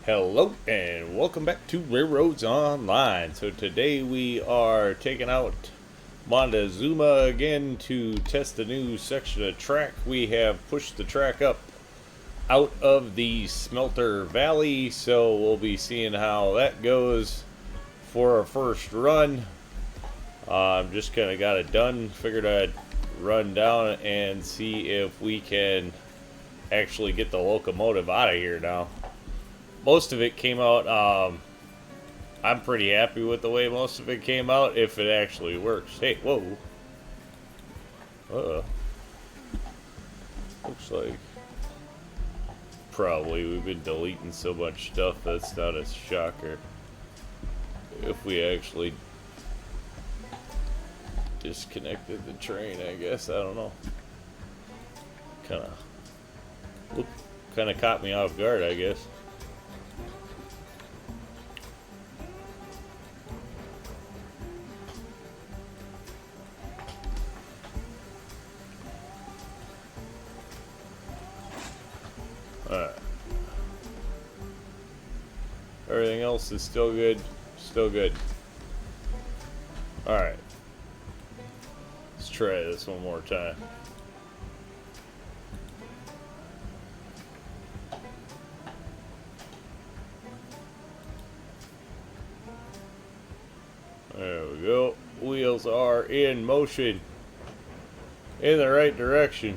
Hello and welcome back to RailRoads Online. So today we are taking out Montezuma again to test a new section of track. We have pushed the track up out of the Smelter Valley, so we'll be seeing how that goes for our first run. Just kind of got it done. Figured I'd run down and see if we can actually get the locomotive out of here now. Most of it came out, I'm pretty happy with the way most of it came out, if it actually works. Hey, whoa. Looks like probably we've been deleting so much stuff that's not a shocker. If we actually disconnected the train, I guess, I don't know. Kinda caught me off guard, I guess. Alright. Everything else is still good. Still good. Alright. Let's try this one more time. There we go. Wheels are in motion. In the right direction.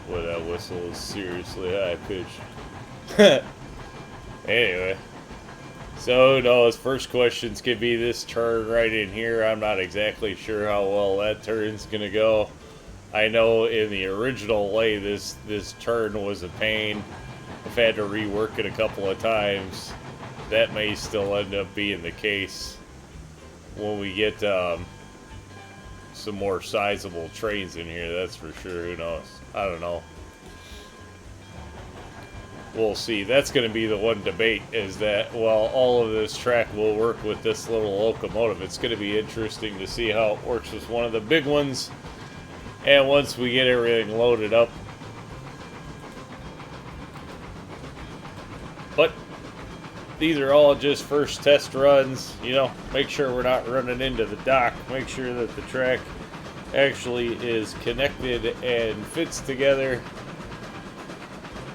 Boy, that whistle is seriously high pitched. Anyway. So, who knows? First questions could be this turn right in here. I'm not exactly sure how well that turn's gonna go. I know in the original lay, this turn was a pain. I've had to rework it a couple of times. That may still end up being the case when we get some more sizable trains in here, that's for sure. Who knows? I don't know. We'll see. That's going to be the one debate, is that, well, all of this track will work with this little locomotive. It's going to be interesting to see how it works with one of the big ones. And once we get everything loaded up. But these are all just first test runs. You know, make sure we're not running into the dock. Make sure that the track actually is connected and fits together.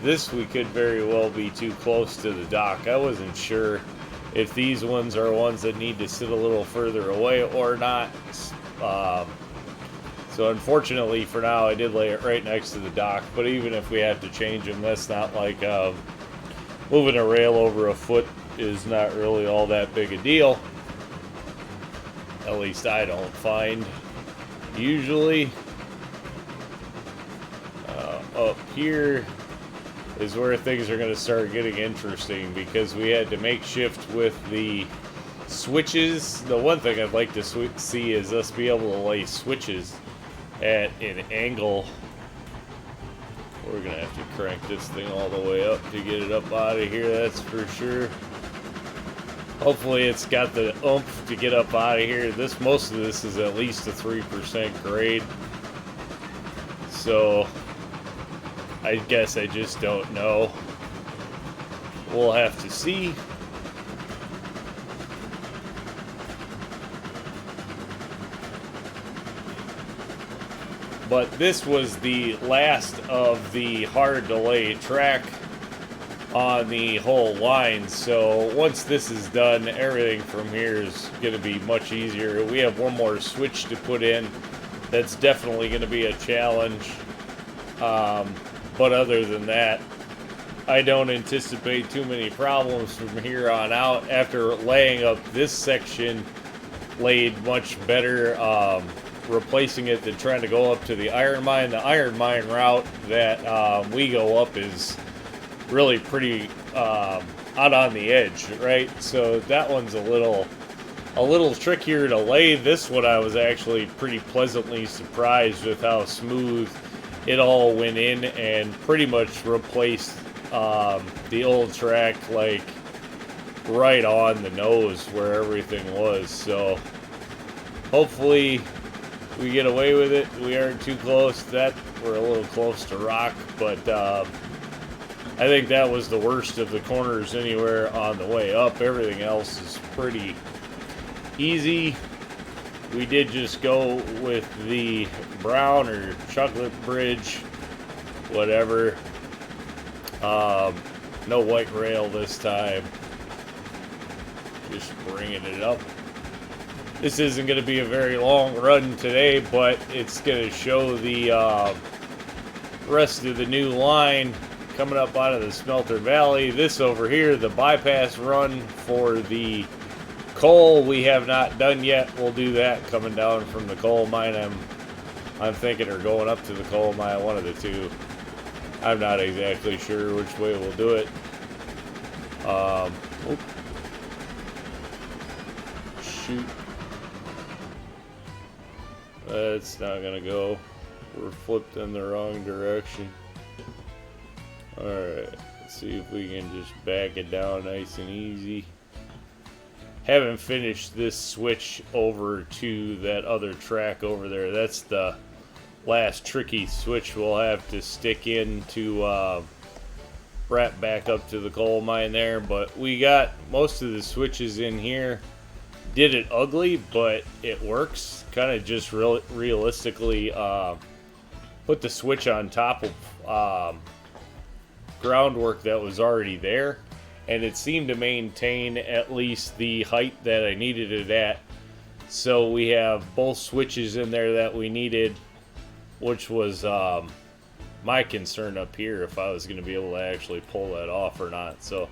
This we could very well be too close to the dock. I wasn't sure if these ones are ones that need to sit a little further away or not. So unfortunately for now, I did lay it right next to the dock. But even if we have to change them, that's not like moving a rail over a foot is not really all that big a deal. At least I don't find. Usually, up here is where things are going to start getting interesting, because we had to make shift with the switches. The one thing I'd like to see is us be able to lay switches at an angle. We're going to have to crank this thing all the way up to get it up out of here, that's for sure. Hopefully it's got the oomph to get up out of here. Most of this is at least a 3% grade. So I guess I just don't know. We'll have to see. But this was the last of the hard to lay track on the whole line. So once this is done, everything from here is going to be much easier. We have one more switch to put in. That's definitely going to be a challenge. But other than that, I don't anticipate too many problems from here on out. After laying up this section, laid much better, replacing it than trying to go up to the iron mine. The iron mine route that we go up is really pretty out on the edge, right? So that one's a little trickier to lay. This one I was actually pretty pleasantly surprised with how smooth it all went in, and pretty much replaced the old track like right on the nose where everything was. So hopefully we get away with it. We aren't too close. That we're a little close to rock, but I think that was the worst of the corners anywhere on the way up. Everything else is pretty easy. We did just go with the brown or chocolate bridge, whatever. No white rail this time. Just bringing it up. This isn't going to be a very long run today, but it's going to show the rest of the new line coming up out of the Smelter Valley. This over here, the bypass run for the coal, we have not done yet. We'll do that coming down from the coal mine. I'm thinking, or going up to the coal mine, one of the two. I'm not exactly sure which way we'll do it. Shoot. That's not gonna go. We're flipped in the wrong direction. Alright, let's see if we can just back it down nice and easy. Haven't finished this switch over to that other track over there. That's the last tricky switch we'll have to stick in to wrap back up to the coal mine there. But we got most of the switches in here. Did it ugly, but it works. Kind of just realistically put the switch on top of groundwork that was already there, and it seemed to maintain at least the height that I needed it at. So we have both switches in there that we needed, which was my concern up here, if I was going to be able to actually pull that off or not. So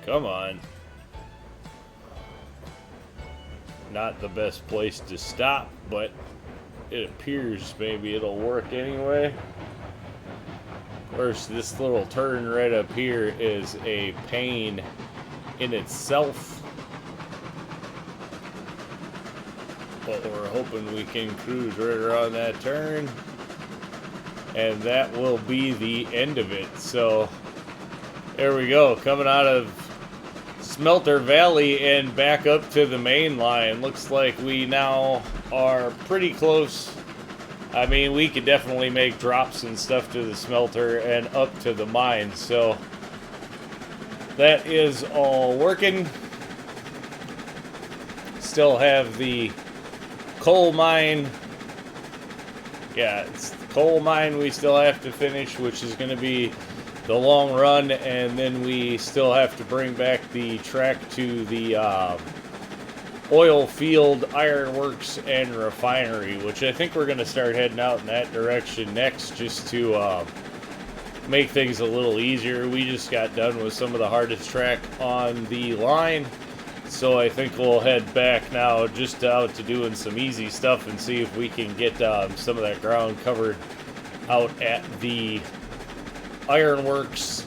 come on. Not the best place to stop, but it appears maybe it'll work anyway. Of course, this little turn right up here is a pain in itself, but we're hoping we can cruise right around that turn, and that will be the end of it. So there we go, coming out of Smelter Valley and back up to the main line. Looks like we now are pretty close. I mean, we could definitely make drops and stuff to the smelter and up to the mine. So that is all working. Still have the coal mine. Yeah, it's the coal mine we still have to finish, which is going to be the long run, and then we still have to bring back the track to the oil field, ironworks, and refinery, which I think we're going to start heading out in that direction next, just to make things a little easier. We just got done with some of the hardest track on the line, so I think we'll head back now just out to doing some easy stuff and see if we can get some of that ground covered out at the ironworks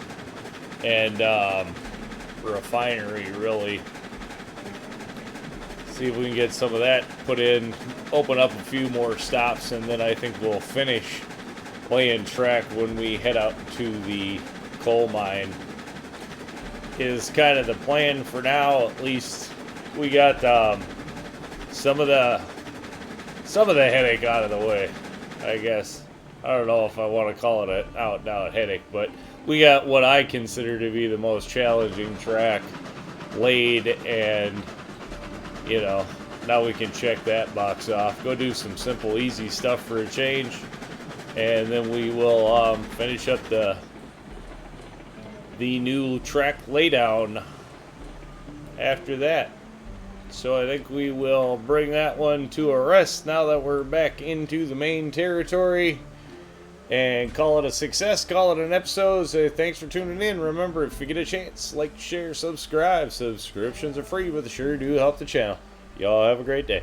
and refinery, really. See if we can get some of that put in, open up a few more stops, and then I think we'll finish laying track when we head out to the coal mine. Is kind of the plan for now. At least we got some of the headache out of the way, I guess. I don't know if I want to call it an out-and-out headache, but we got what I consider to be the most challenging track laid, and, you know, now we can check that box off. Go do some simple, easy stuff for a change, and then we will finish up the new track laydown after that. So I think we will bring that one to a rest now that we're back into the main territory, and call it a success, call it an episode. So thanks for tuning in. Remember, if you get a chance, like, share, subscribe. Subscriptions are free, but they sure do help the channel. Y'all have a great day.